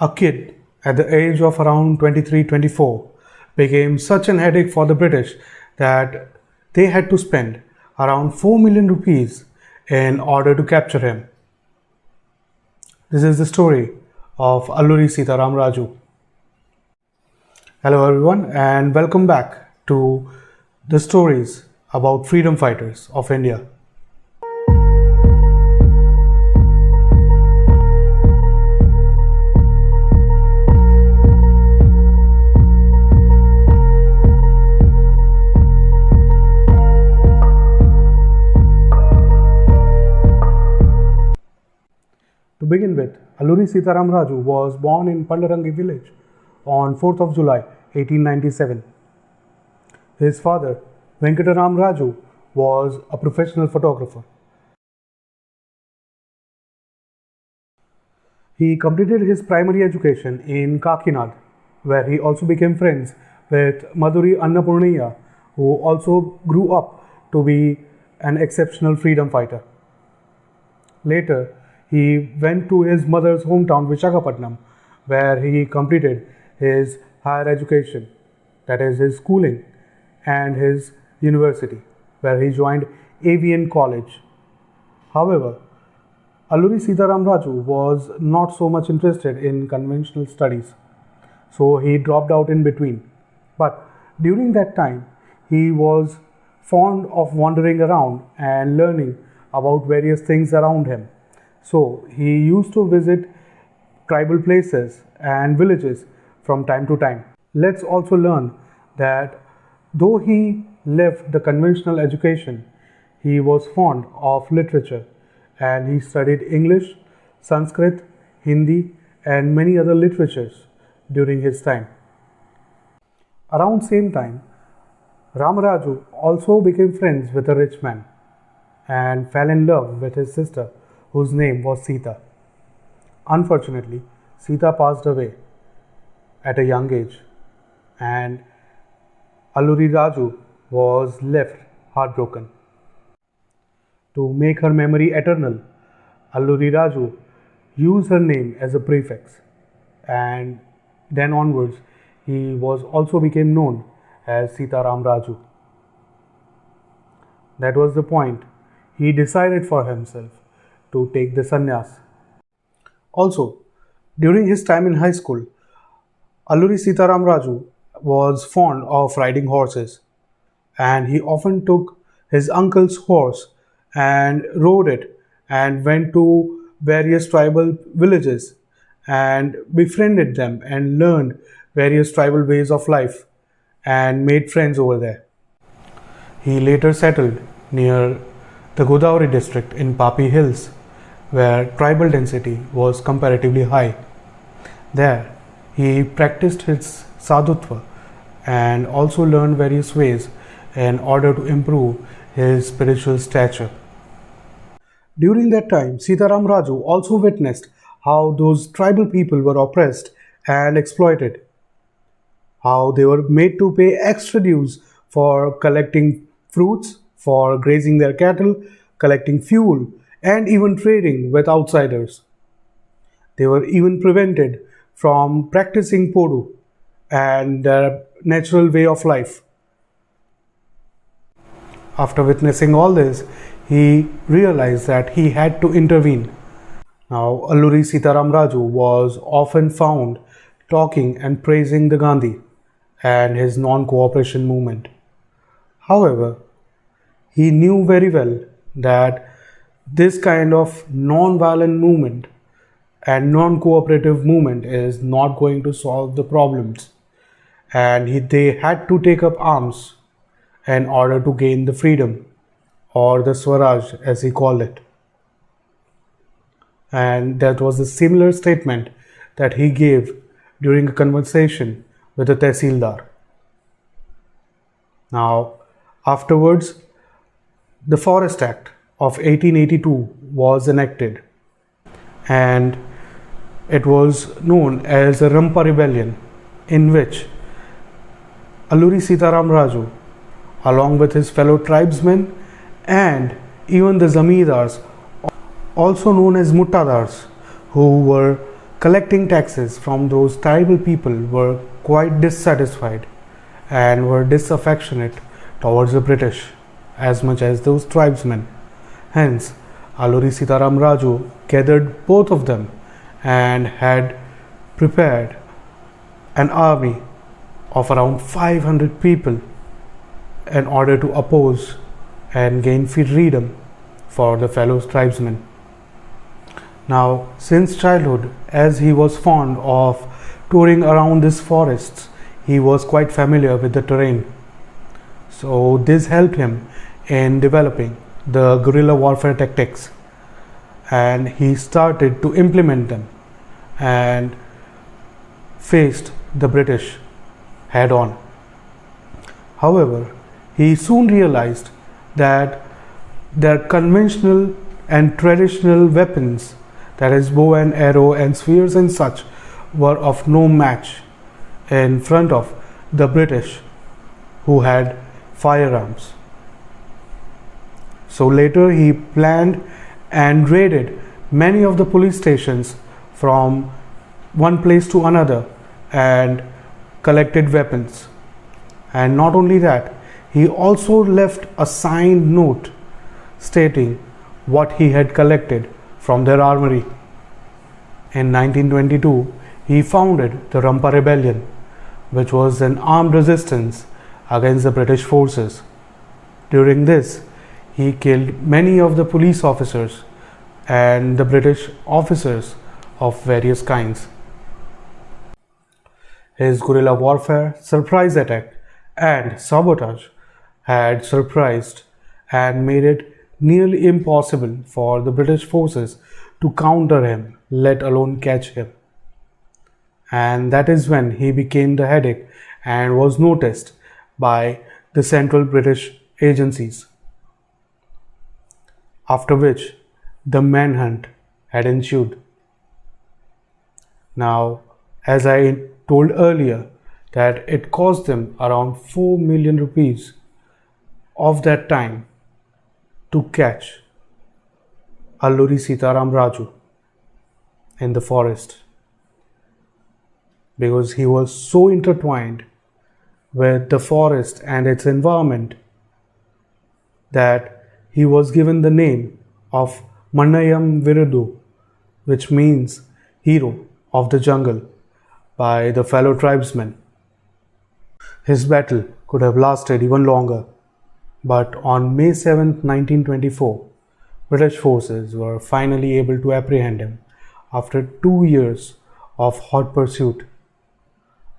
A kid at the age of around 23-24 became such an headache for the British that they had to spend around 4 million rupees in order to capture him. This is the story of Alluri Sitarama Raju. Hello everyone and welcome back to the stories about freedom fighters of India. To begin with, Alluri Sitarama Raju was born in Pandarangi village on 4th of July 1897. His father, Venkataram Raju, was a professional photographer. He completed his primary education in Kakinad, where he also became friends with Madhuri Annapurnaya, who also grew up to be an exceptional freedom fighter. Later, he went to his mother's hometown Visakhapatnam, where he completed his higher education, that is his schooling, and his university, where he joined Avian College. However, Alluri Sitarama Raju was not so much interested in conventional studies, so he dropped out in between. But during that time, he was fond of wandering around and learning about various things around him. So he used to visit tribal places and villages from time to time. Let's also learn that though he left the conventional education, he was fond of literature and he studied English, Sanskrit, Hindi and many other literatures during his time. Around same time, Ramaraju also became friends with a rich man and fell in love with his sister, whose name was Sita. Unfortunately, Sita passed away at a young age and Alluri Raju was left heartbroken. To make her memory eternal, Alluri Raju used her name as a prefix, and then onwards he was also became known as Sitarama Raju. That was the point. He decided for himself to take the sannyas. Also, during his time in high school, Alluri Sitarama Raju was fond of riding horses, and he often took his uncle's horse and rode it and went to various tribal villages and befriended them and learned various tribal ways of life and made friends over there. He later settled near the Godavari district in Papi Hills, where tribal density was comparatively high. There, he practiced his sadhutva and also learned various ways in order to improve his spiritual stature. During that time, Sitarama Raju also witnessed how those tribal people were oppressed and exploited, how they were made to pay extra dues for collecting fruits, for grazing their cattle, collecting fuel, and even trading with outsiders. They were even prevented from practicing Podu and their natural way of life. After witnessing all this, he realized that he had to intervene. Now, Alluri Sitarama Raju was often found talking and praising the Gandhi and his non-cooperation movement. However, he knew very well that this kind of non-violent movement and non-cooperative movement is not going to solve the problems, and they had to take up arms in order to gain the freedom, or the Swaraj as he called it. And that was a similar statement that he gave during a conversation with the Tehsildar. Now, afterwards, the Forest Act of 1882 was enacted, and it was known as the Rampa Rebellion, in which Alluri Sitarama Raju, along with his fellow tribesmen and even the Zamindars, also known as Muttadars, who were collecting taxes from those tribal people were quite dissatisfied and were disaffectionate towards the British as much as those tribesmen. Hence, Alluri Sitaram Raju gathered both of them and had prepared an army of around 500 people in order to oppose and gain freedom for the fellow tribesmen. Now, since childhood, as he was fond of touring around these forests, he was quite familiar with the terrain. So this helped him in developing the guerrilla warfare tactics, and he started to implement them and faced the British head on. However, he soon realized that their conventional and traditional weapons, that is bow and arrow and spears and such, were of no match in front of the British, who had firearms. So later he planned and raided many of the police stations from one place to another and collected weapons. And not only that, he also left a signed note stating what he had collected from their armory. In 1922, he founded the Rampa Rebellion, which was an armed resistance against the British forces. During this, he killed many of the police officers and the British officers of various kinds. His guerrilla warfare, surprise attack, and sabotage had surprised and made it nearly impossible for the British forces to counter him, let alone catch him. And that is when he became the headache and was noticed by the central British agencies. After which the manhunt had ensued. Now, as I told earlier, that it cost them around 4 million rupees of that time to catch Alluri Sitaram Raju in the forest, because he was so intertwined with the forest and its environment that he was given the name of Mannayam Veerudu, which means hero of the jungle, by the fellow tribesmen. His battle could have lasted even longer, but on May 7, 1924, British forces were finally able to apprehend him after 2 years of hot pursuit,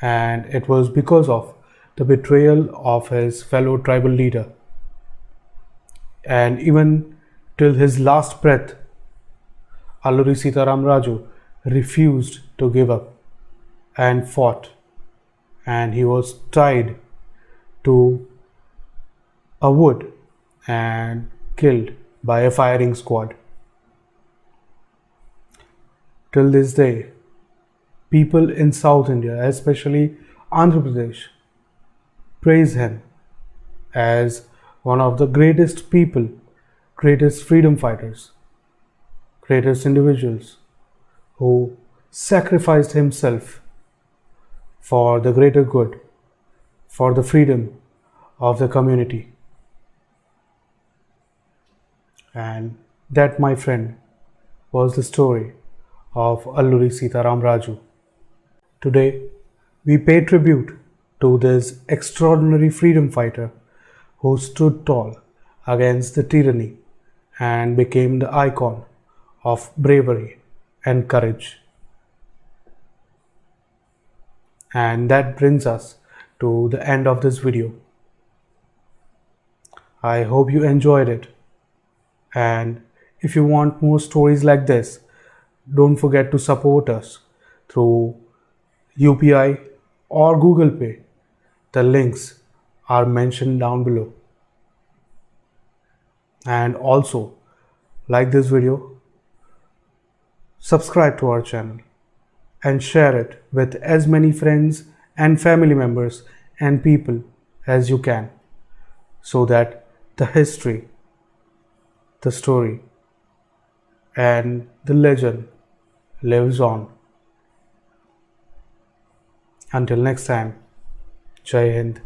and it was because of the betrayal of his fellow tribal leader. And even till his last breath, Alluri Sitaram Raju refused to give up and fought, and he was tied to a wood and killed by a firing squad. Till this day, people in South India, especially Andhra Pradesh, praise him as one of the greatest people, greatest freedom fighters, greatest individuals who sacrificed himself for the greater good, for the freedom of the community. And that, my friend, was the story of Alluri Sitaram Raju. Today, we pay tribute to this extraordinary freedom fighter who stood tall against the tyranny and became the icon of bravery and courage. And that brings us to the end of this video. I hope you enjoyed it. And if you want more stories like this, don't forget to support us through UPI or Google Pay. The links are mentioned down below. And also, like this video, subscribe to our channel and share it with as many friends and family members and people as you can, so that the history, the story, and the legend lives on Until next time, Jai Hind.